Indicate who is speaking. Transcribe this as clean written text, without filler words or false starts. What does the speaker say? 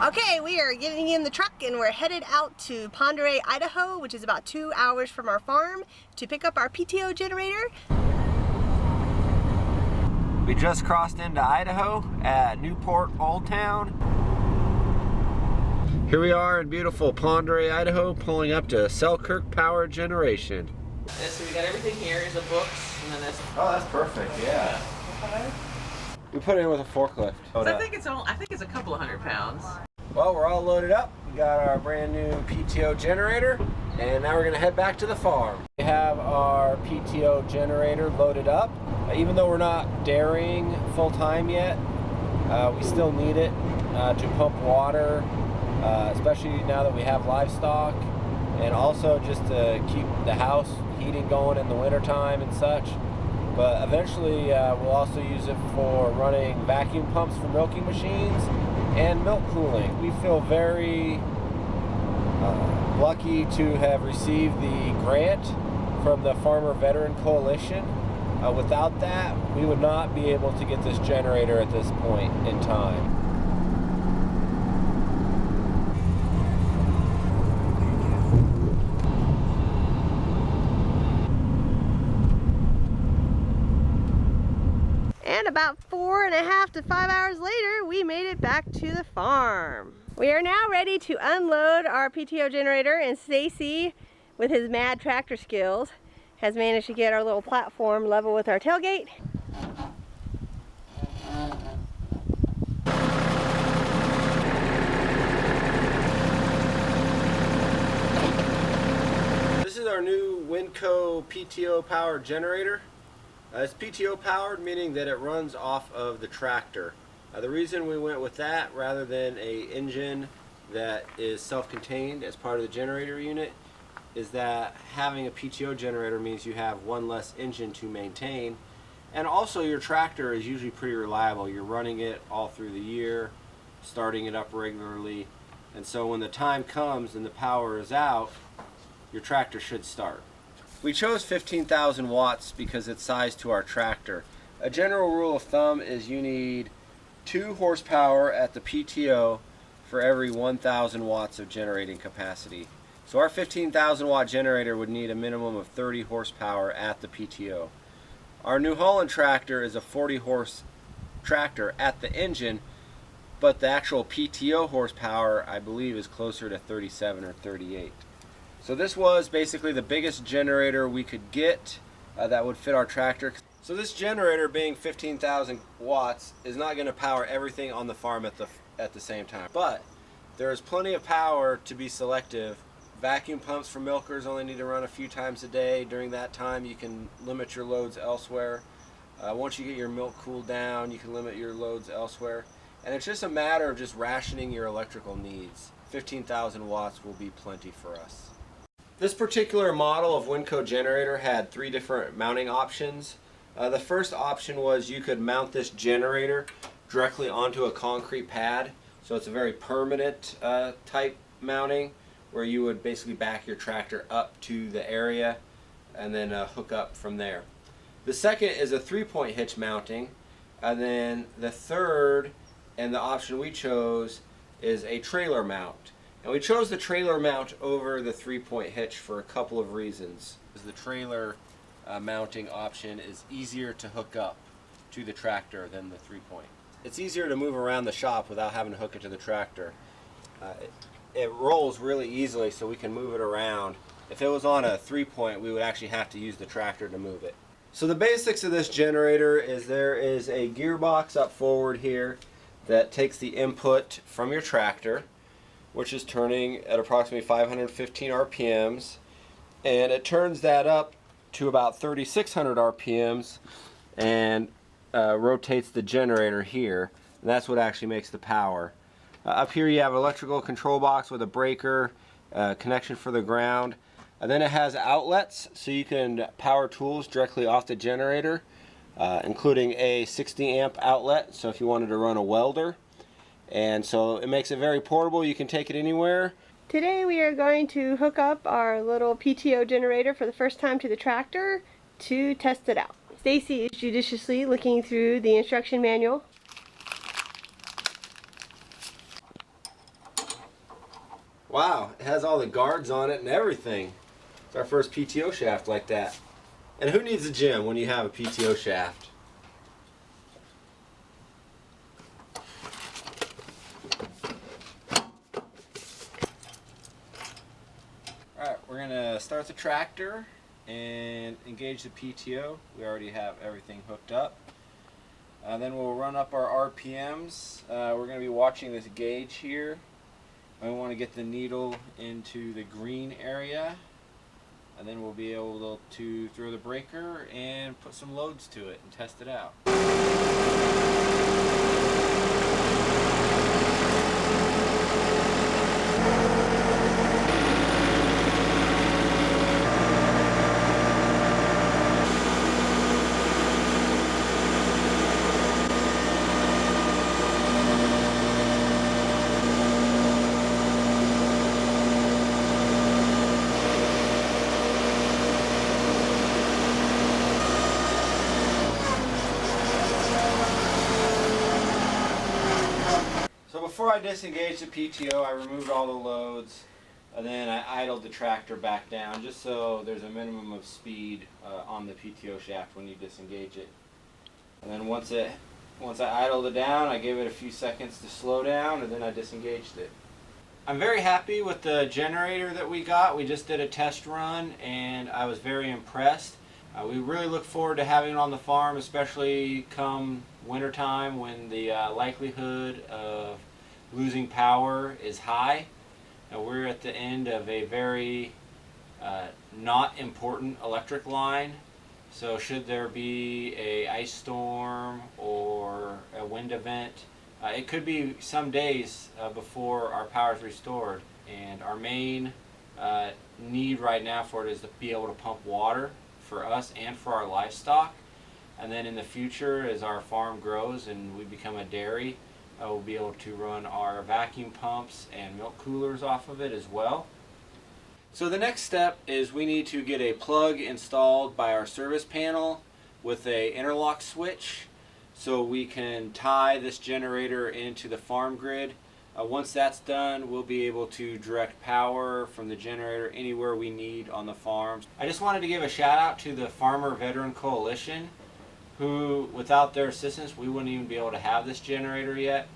Speaker 1: Okay, we are getting in the truck and we're headed out to Ponderay, Idaho, which is about 2 hours from our farm, to pick up our PTO generator.
Speaker 2: We just crossed into Idaho at Newport, Old Town. Here we are in beautiful Ponderay, Idaho, pulling up to Selkirk Power Generation.
Speaker 3: So we got everything here is the books, and then this.
Speaker 2: Oh, that's perfect, yeah. We put it in with a forklift.
Speaker 3: So I think it's a couple of 100 pounds.
Speaker 2: Well, we're all loaded up. We got our brand new PTO generator, and now we're gonna head back to the farm. We have our PTO generator loaded up. Even though we're not dairying full time yet, we still need it to pump water, especially now that we have livestock, and also just to keep the house heating going in the wintertime and such. But eventually we'll also use it for running vacuum pumps for milking machines and milk cooling. We feel very lucky to have received the grant from the Farmer Veteran Coalition. Without that, we would not be able to get this generator at this point in time.
Speaker 1: And about 4.5 to 5 hours later, we made it back to the farm. We are now ready to unload our PTO generator, and Stacy, with his mad tractor skills, has managed to get our little platform level with our tailgate.
Speaker 2: This is our new Winco PTO power generator. It's PTO powered, meaning that it runs off of the tractor. The reason we went with that rather than an engine that is self-contained as part of the generator unit is that having a PTO generator means you have one less engine to maintain, and also your tractor is usually pretty reliable. You're running it all through the year, starting it up regularly, and so when the time comes and the power is out, your tractor should start. We chose 15,000 watts because it's sized to our tractor. A general rule of thumb is you need 2 horsepower at the PTO for every 1,000 watts of generating capacity. So our 15,000 watt generator would need a minimum of 30 horsepower at the PTO. Our New Holland tractor is a 40 horse tractor at the engine, but the actual PTO horsepower I believe is closer to 37 or 38. So this was basically the biggest generator we could get that would fit our tractor. So this generator, being 15,000 watts, is not going to power everything on the farm at the same time. But there is plenty of power to be selective. Vacuum pumps for milkers only need to run a few times a day. During that time you can limit your loads elsewhere. Once you get your milk cooled down, you can limit your loads elsewhere. And it's just a matter of just rationing your electrical needs. 15,000 watts will be plenty for us. This particular model of Winco generator had 3 different mounting options. The first option was you could mount this generator directly onto a concrete pad. So it's a very permanent type mounting where you would basically back your tractor up to the area and then hook up from there. The second is a 3-point hitch mounting, and then the third, and the option we chose, is a trailer mount. And we chose the trailer mount over the 3-point hitch for a couple of reasons. The trailer mounting option is easier to hook up to the tractor than the 3-point. It's easier to move around the shop without having to hook it to the tractor. It rolls really easily, so we can move it around. If it was on a 3-point, we would actually have to use the tractor to move it. So the basics of this generator is there is a gearbox up forward here that takes the input from your tractor, which is turning at approximately 515 RPMs, and it turns that up to about 3,600 RPMs and rotates the generator here, and that's what actually makes the power. Up here you have an electrical control box with a breaker, connection for the ground, and then it has outlets so you can power tools directly off the generator, including a 60 amp outlet, so if you wanted to run a welder. And so it makes it very portable. You can take it anywhere.
Speaker 1: Today we are going to hook up our little PTO generator for the first time to the tractor to test it out. Stacy is judiciously looking through the instruction manual.
Speaker 2: Wow, it has all the guards on it and everything. It's our first PTO shaft like that. And who needs a gym when you have a PTO shaft? Alright, we're going to start the tractor and engage the PTO. We already have everything hooked up. Then we'll run up our RPMs. We're going to be watching this gauge here. We want to get the needle into the green area, and then we'll be able to throw the breaker and put some loads to it and test it out. So before I disengaged the PTO, I removed all the loads, and then I idled the tractor back down just so there's a minimum of speed on the PTO shaft when you disengage it. And then once I idled it down, I gave it a few seconds to slow down, and then I disengaged it. I'm very happy with the generator that we got. We just did a test run, and I was very impressed. We really look forward to having it on the farm, especially come wintertime when the likelihood of losing power is high. We're at the end of a very not important electric line, so should there be a ice storm or a wind event, it could be some days before our power is restored, and our main need right now for it is to be able to pump water for us and for our livestock. And then in the future, as our farm grows and we become a dairy, we'll be able to run our vacuum pumps and milk coolers off of it as well. So the next step is we need to get a plug installed by our service panel with a interlock switch so we can tie this generator into the farm grid. Once that's done, we'll be able to direct power from the generator anywhere we need on the farm. I just wanted to give a shout out to the Farmer Veteran Coalition, who, without their assistance, we wouldn't even be able to have this generator yet.